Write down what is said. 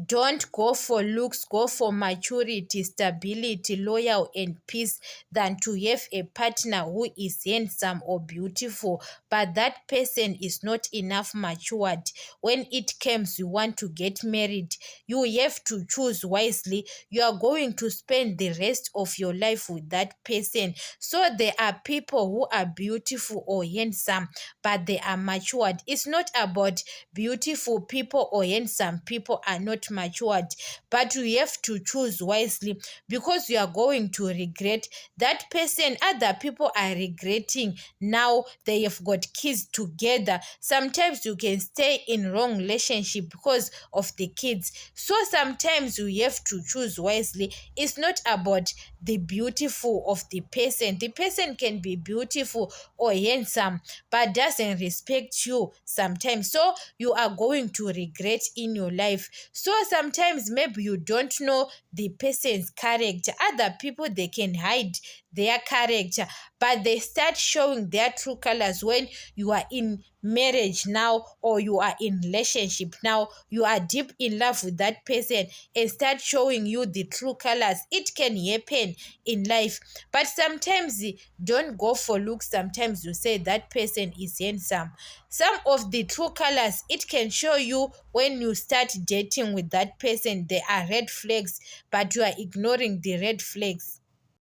Don't go for looks, go for maturity, stability, loyal, and peace than to have a partner who is handsome or beautiful, but that person is not enough matured. When it comes, you want to get married, you have to choose wisely. You are going to spend the rest of your life with that person. So there are people who are beautiful or handsome, but they are matured. It's not about beautiful people or handsome people are not matured, but you have to choose wisely, because you are going to regret that person. Other people are regretting now they have got kids together. Sometimes you can stay in wrong relationship because of the kids. So sometimes you have to choose wisely. It's not about the beautiful of the person. The person can be beautiful or handsome, but doesn't respect you sometimes. So you are going to regret in your life. So sometimes maybe you don't know the person's character. Other people, they can hide their character, but they start showing their true colors when you are in marriage now, or you are in relationship now, you are deep in love with that person, and start showing you the true colors. It can happen in life. But sometimes don't go for looks. Sometimes you say that person is handsome. Some of the true colors it can show you when you start dating with that person. There are red flags, but you are ignoring the red flags.